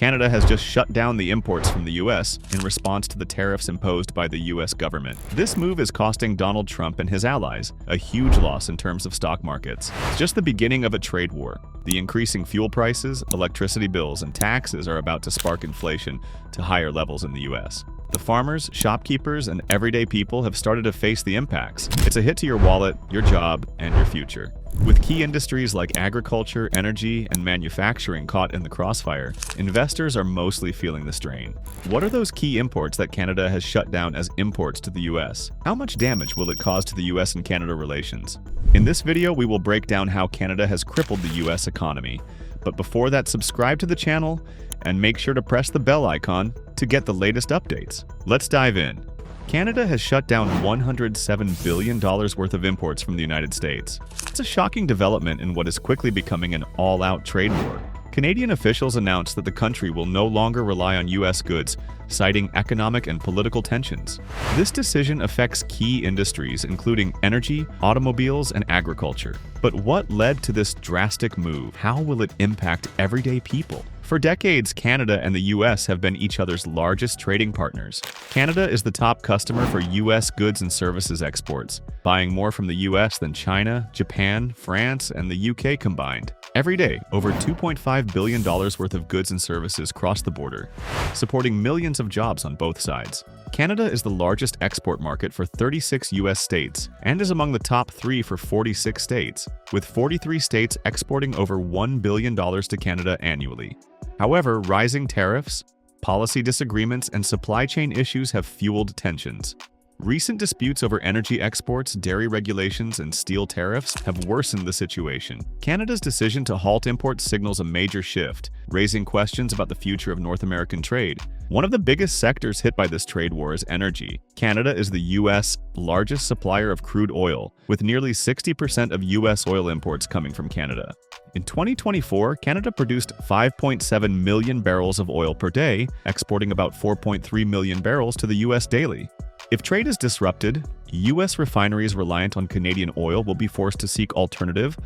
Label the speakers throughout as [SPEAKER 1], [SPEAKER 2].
[SPEAKER 1] Canada has just shut down the imports from the US in response to the tariffs imposed by the US government. This move is costing Donald Trump and his allies a huge loss in terms of stock markets. It's just the beginning of a trade war. The increasing fuel prices, electricity bills, and taxes are about to spark inflation to higher levels in the US. The farmers, shopkeepers, and everyday people have started to face the impacts. It's a hit to your wallet, your job, and your future. With key industries like agriculture, energy, and manufacturing caught in the crossfire, investors are mostly feeling the strain. What are those key imports that Canada has shut down as imports to the US? How much damage will it cause to the US and Canada relations? In this video, we will break down how Canada has crippled the US economy. But before that, subscribe to the channel and make sure to press the bell icon to get the latest updates. Let's dive in. Canada has shut down $107 billion worth of imports from the United States. It's a shocking development in what is quickly becoming an all-out trade war. Canadian officials announced that the country will no longer rely on U.S. goods, citing economic and political tensions. This decision affects key industries, including energy, automobiles, and agriculture. But what led to this drastic move? How will it impact everyday people? For decades, Canada and the U.S. have been each other's largest trading partners. Canada is the top customer for U.S. goods and services exports, buying more from the U.S. than China, Japan, France, and the U.K. combined. Every day, over $2.5 billion worth of goods and services cross the border, supporting millions of jobs on both sides. Canada is the largest export market for 36 U.S. states and is among the top 3 for 46 states, with 43 states exporting over $1 billion to Canada annually. However, rising tariffs, policy disagreements, and supply chain issues have fueled tensions. Recent disputes over energy exports, dairy regulations, and steel tariffs have worsened the situation. Canada's decision to halt imports signals a major shift, raising questions about the future of North American trade. One of the biggest sectors hit by this trade war is energy. Canada is the U.S. largest supplier of crude oil, with nearly 60% of U.S. oil imports coming from Canada. In 2024, Canada produced 5.7 million barrels of oil per day, exporting about 4.3 million barrels to the U.S. daily. If trade is disrupted, U.S. refineries reliant on Canadian oil will be forced to seek alternative,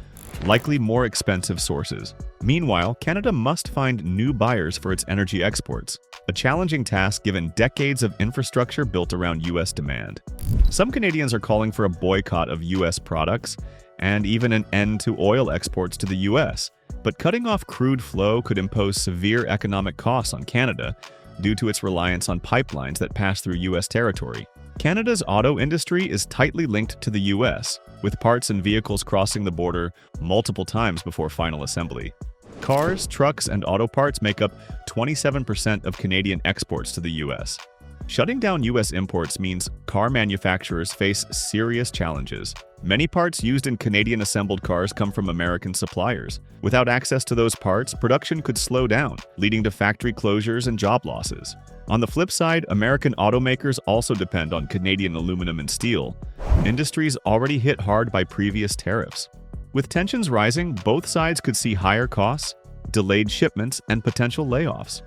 [SPEAKER 1] likely more expensive sources. Meanwhile, Canada must find new buyers for its energy exports, a challenging task given decades of infrastructure built around U.S. demand. Some Canadians are calling for a boycott of U.S. products and even an end to oil exports to the U.S., but cutting off crude flow could impose severe economic costs on Canada due to its reliance on pipelines that pass through U.S. territory. Canada's auto industry is tightly linked to the U.S., with parts and vehicles crossing the border multiple times before final assembly. Cars, trucks, and auto parts make up 27% of Canadian exports to the U.S. Shutting down U.S. imports means car manufacturers face serious challenges. Many parts used in Canadian-assembled cars come from American suppliers. Without access to those parts, production could slow down, leading to factory closures and job losses. On the flip side, American automakers also depend on Canadian aluminum and steel, industries already hit hard by previous tariffs. With tensions rising, both sides could see higher costs, delayed shipments, and potential layoffs.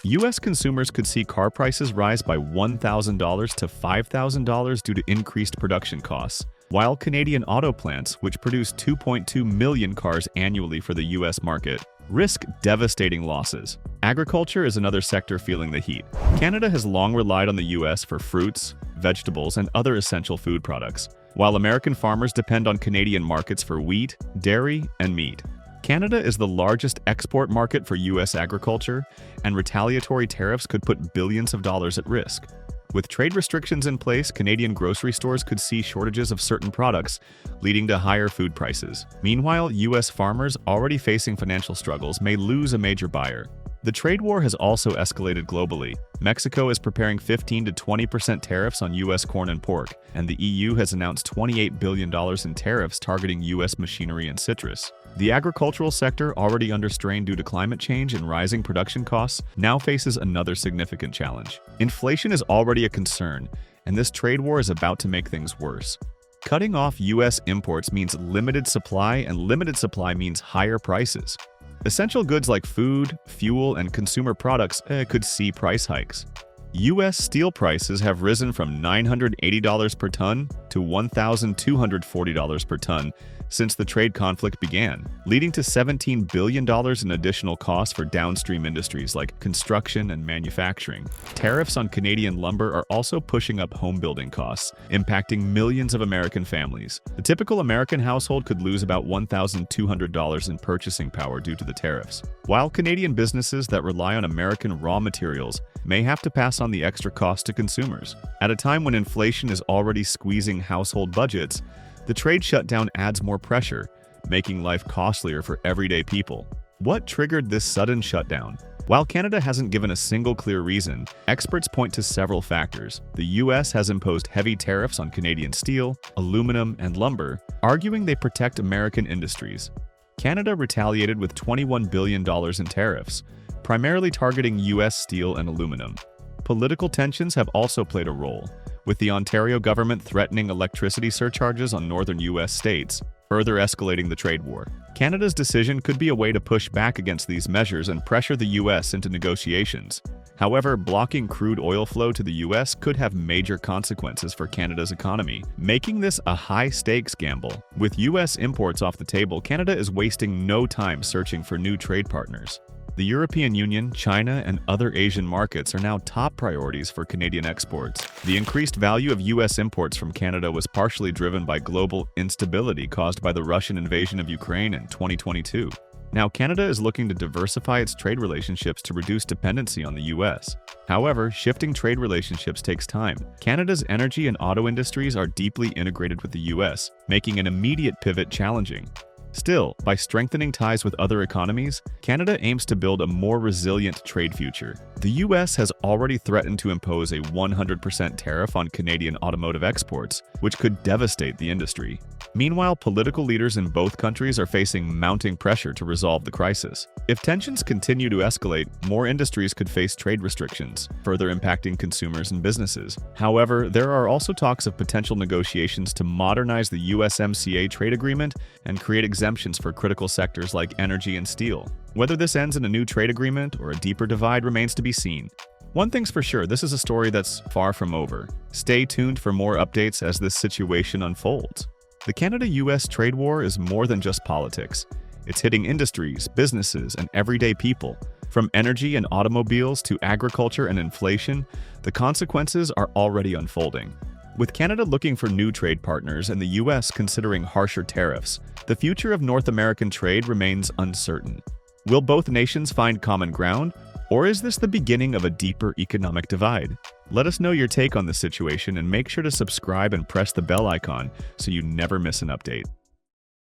[SPEAKER 1] U.S. consumers could see car prices rise by $1,000 to $5,000 due to increased production costs, while Canadian auto plants, which produce 2.2 million cars annually for the U.S. market, risk devastating losses. Agriculture is another sector feeling the heat. Canada has long relied on the U.S. for fruits, vegetables, and other essential food products, while American farmers depend on Canadian markets for wheat, dairy, and meat. Canada is the largest export market for U.S. agriculture, and retaliatory tariffs could put billions of dollars at risk. With trade restrictions in place, Canadian grocery stores could see shortages of certain products, leading to higher food prices. Meanwhile, U.S. farmers already facing financial struggles may lose a major buyer. The trade war has also escalated globally. Mexico is preparing 15 to 20% tariffs on U.S. corn and pork, and the EU has announced $28 billion in tariffs targeting U.S. machinery and citrus. The agricultural sector, already under strain due to climate change and rising production costs, now faces another significant challenge. Inflation is already a concern, and this trade war is about to make things worse. Cutting off U.S. imports means limited supply, and limited supply means higher prices. Essential goods like food, fuel, and consumer products could see price hikes. U.S. steel prices have risen from $980 per ton to $1,240 per ton since the trade conflict began, leading to $17 billion in additional costs for downstream industries like construction and manufacturing. Tariffs on Canadian lumber are also pushing up home building costs, impacting millions of American families. The typical American household could lose about $1,200 in purchasing power due to the tariffs, while Canadian businesses that rely on American raw materials may have to pass on the extra cost to consumers. At a time when inflation is already squeezing household budgets, the trade shutdown adds more pressure, making life costlier for everyday people. What triggered this sudden shutdown? While Canada hasn't given a single clear reason, experts point to several factors. The US has imposed heavy tariffs on Canadian steel, aluminum, and lumber, arguing they protect American industries. Canada retaliated with $21 billion in tariffs, primarily targeting US steel and aluminum. Political tensions have also played a role, with the Ontario government threatening electricity surcharges on northern US states, further escalating the trade war. Canada's decision could be a way to push back against these measures and pressure the US into negotiations. However, blocking crude oil flow to the US could have major consequences for Canada's economy, making this a high-stakes gamble. With US imports off the table, Canada is wasting no time searching for new trade partners. The European Union, China, and other Asian markets are now top priorities for Canadian exports. The increased value of U.S. imports from Canada was partially driven by global instability caused by the Russian invasion of Ukraine in 2022. Now, Canada is looking to diversify its trade relationships to reduce dependency on the U.S. However, shifting trade relationships takes time. Canada's energy and auto industries are deeply integrated with the U.S., making an immediate pivot challenging. Still, by strengthening ties with other economies, Canada aims to build a more resilient trade future. The US has already threatened to impose a 100% tariff on Canadian automotive exports, which could devastate the industry. Meanwhile, political leaders in both countries are facing mounting pressure to resolve the crisis. If tensions continue to escalate, more industries could face trade restrictions, further impacting consumers and businesses. However, there are also talks of potential negotiations to modernize the USMCA trade agreement and create exemptions for critical sectors like energy and steel. Whether this ends in a new trade agreement or a deeper divide remains to be seen. One thing's for sure, this is a story that's far from over. Stay tuned for more updates as this situation unfolds. The Canada-US trade war is more than just politics. It's hitting industries, businesses, and everyday people. From energy and automobiles to agriculture and inflation, the consequences are already unfolding. With Canada looking for new trade partners and the US considering harsher tariffs, the future of North American trade remains uncertain. Will both nations find common ground, or is this the beginning of a deeper economic divide? Let us know your take on the situation and make sure to subscribe and press the bell icon so you never miss an update.